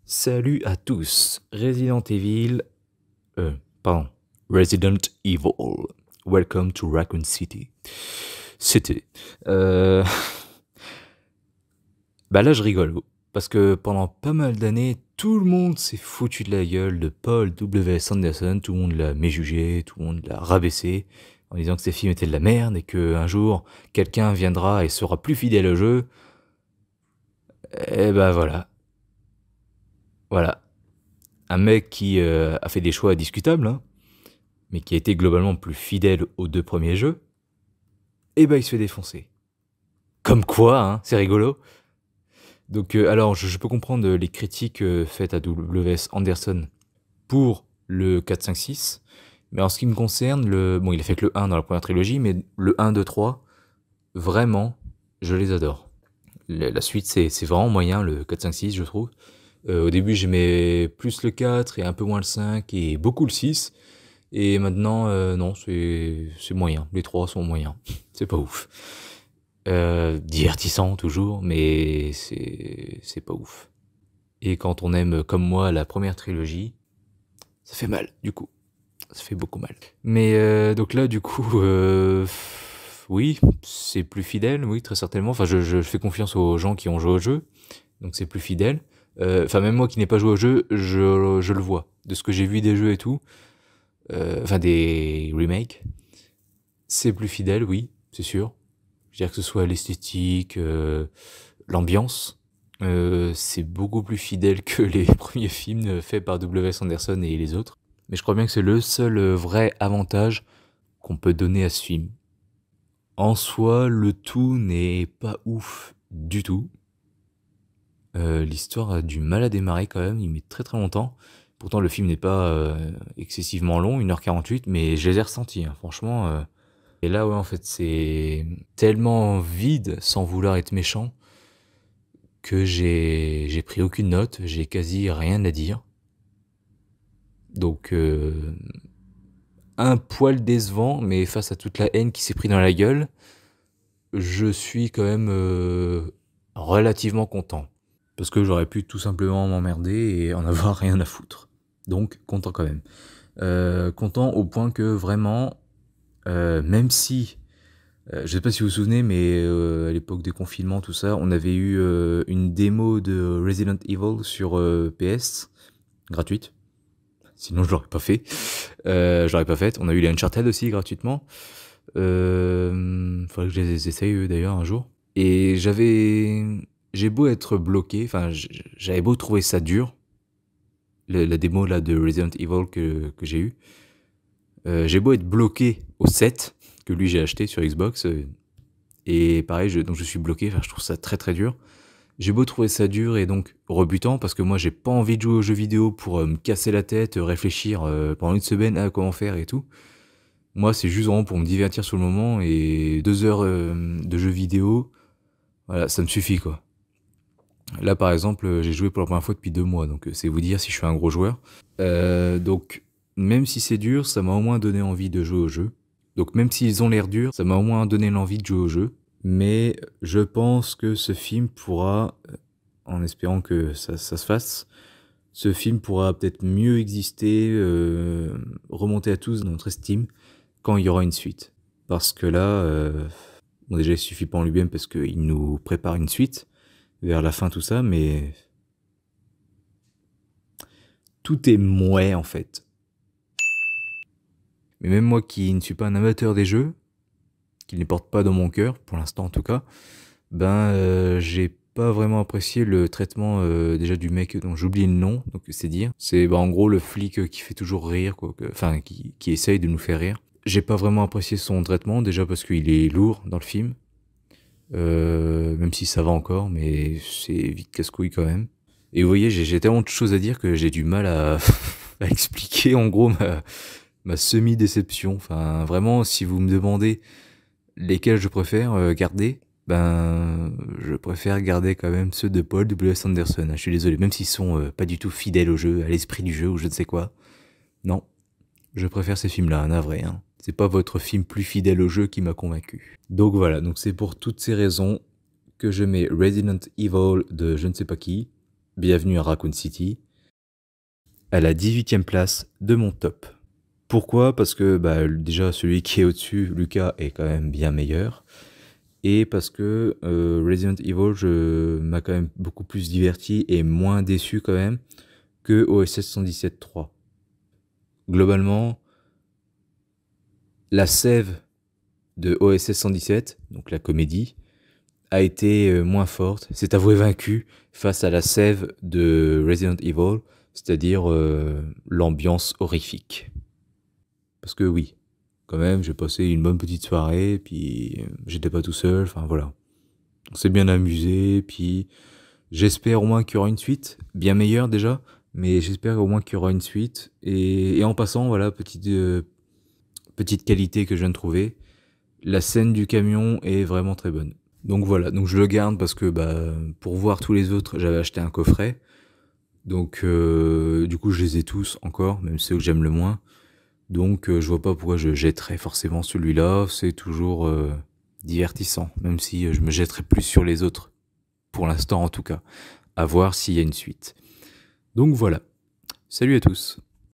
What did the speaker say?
Salut à tous, pardon, Resident Evil. Welcome to Raccoon City. C'était. Euh... Bah là je rigole, parce que pendant pas mal d'années, tout le monde s'est foutu de la gueule de Paul W.S. Anderson, tout le monde l'a méjugé, tout le monde l'a rabaissé, en disant que ses films étaient de la merde et qu'un jour, quelqu'un viendra et sera plus fidèle au jeu. Et bah voilà. Voilà. Un mec qui a fait des choix discutables, hein, mais qui a été globalement plus fidèle aux deux premiers jeux, et bah il se fait défoncer. Comme quoi, hein, c'est rigolo. Donc alors je peux comprendre les critiques faites à W.S. Anderson pour le 4, 5, 6, mais en ce qui me concerne, bon il a fait que le 1 dans la première trilogie, mais le 1, 2, 3, vraiment, je les adore. La suite c'est vraiment moyen, le 4, 5, 6 je trouve. Au début j'aimais plus le 4 et un peu moins le 5 et beaucoup le 6. Et maintenant, non, c'est moyen. Les trois sont moyens. C'est pas ouf. Divertissant toujours, mais c'est pas ouf. Et quand on aime, comme moi, la première trilogie, ça fait mal, du coup. Ça fait beaucoup mal. Mais donc là, du coup, oui, c'est plus fidèle, oui, très certainement. Enfin, je fais confiance aux gens qui ont joué au jeu, donc c'est plus fidèle. Enfin, même moi qui n'ai pas joué au jeu, je le vois. De ce que j'ai vu des jeux et tout, enfin des remakes, c'est plus fidèle, oui, c'est sûr. Je veux dire que ce soit l'esthétique, l'ambiance, c'est beaucoup plus fidèle que les premiers films faits par W.S. Anderson et les autres. Mais je crois bien que c'est le seul vrai avantage qu'on peut donner à ce film. En soi, le tout n'est pas ouf du tout. L'histoire a du mal à démarrer quand même, il met très très longtemps. Pourtant le film n'est pas excessivement long, 1h48, mais je les ai ressentis, hein, franchement. Et là, ouais, en fait, c'est tellement vide, sans vouloir être méchant, que j'ai pris aucune note, j'ai quasi rien à dire. Donc, un poil décevant, mais face à toute la haine qui s'est pris dans la gueule, je suis quand même relativement content. Parce que j'aurais pu tout simplement m'emmerder et en avoir rien à foutre. Donc, content quand même. Content au point que vraiment, même si je sais pas si vous vous souvenez, mais à l'époque des confinements, tout ça, on avait eu une démo de Resident Evil sur PS, gratuite. Sinon, je l'aurais pas fait. Je l'aurais pas faite. On a eu les Uncharted aussi, gratuitement. Faudrait que je les essaye, eux, d'ailleurs, un jour. Et j'ai beau être bloqué, enfin, j'avais beau trouver ça dur, la démo là de Resident Evil que j'ai eu. J'ai beau être bloqué au 7, que lui j'ai acheté sur Xbox, et pareil, donc je suis bloqué, enfin, je trouve ça très très dur. J'ai beau trouver ça dur et donc rebutant, parce que moi j'ai pas envie de jouer aux jeux vidéo pour me casser la tête, réfléchir pendant une semaine à comment faire et tout. Moi c'est juste vraiment pour me divertir sur le moment, et 2 heures de jeux vidéo, voilà, ça me suffit quoi. Là par exemple, j'ai joué pour la première fois depuis 2 mois, donc c'est vous dire si je suis un gros joueur. Donc même si c'est dur, ça m'a au moins donné envie de jouer au jeu. Donc même s'ils ont l'air durs, ça m'a au moins donné l'envie de jouer au jeu. Mais je pense que ce film pourra, en espérant que ça se fasse, ce film pourra peut-être mieux exister, remonter à tous dans notre estime, quand il y aura une suite. Parce que là, bon déjà il suffit pas en lui-même parce qu'il nous prépare une suite, vers la fin tout ça, mais tout est mouais en fait. Mais même moi qui ne suis pas un amateur des jeux, qui ne les porte pas dans mon cœur, pour l'instant en tout cas, ben j'ai pas vraiment apprécié le traitement déjà du mec dont j'oublie le nom, donc c'est dire. C'est en gros le flic qui fait toujours rire, quoi, enfin qui essaye de nous faire rire. J'ai pas vraiment apprécié son traitement, déjà parce qu'il est lourd dans le film, même si ça va encore, mais c'est vite casse-couille quand même. Et vous voyez, j'ai tellement de choses à dire que j'ai du mal à, à expliquer en gros ma semi-déception. Enfin, vraiment, si vous me demandez lesquels je préfère garder, ben, je préfère garder quand même ceux de Paul W.S. Anderson. Je suis désolé, même s'ils sont pas du tout fidèles au jeu, à l'esprit du jeu ou je ne sais quoi. Non, je préfère ces films-là, navré. Hein. C'est pas votre film plus fidèle au jeu qui m'a convaincu. Donc voilà, c'est pour toutes ces raisons que je mets Resident Evil de je ne sais pas qui bienvenue à Raccoon City, à la 18e place de mon top. Pourquoi? Parce que bah, déjà celui qui est au-dessus, Lucas, est quand même bien meilleur. Et parce que Resident Evil m'a quand même beaucoup plus diverti et moins déçu quand même que OSS 117.3. Globalement, la sève de OSS 117, donc la comédie, a été moins forte, s'est avoué vaincu face à la sève de Resident Evil, c'est-à-dire l'ambiance horrifique. Parce que oui, quand même, j'ai passé une bonne petite soirée, puis j'étais pas tout seul, enfin voilà. On s'est bien amusé, puis j'espère au moins qu'il y aura une suite, bien meilleure déjà, mais j'espère au moins qu'il y aura une suite. Et en passant, voilà, petite qualité que je viens de trouver, la scène du camion est vraiment très bonne. Donc voilà, donc je le garde parce que bah, pour voir tous les autres, j'avais acheté un coffret. Donc du coup, je les ai tous encore, même ceux que j'aime le moins. Donc je vois pas pourquoi je jetterais forcément celui-là, c'est toujours divertissant, même si je me jetterais plus sur les autres, pour l'instant en tout cas, à voir s'il y a une suite. Donc voilà, salut à tous.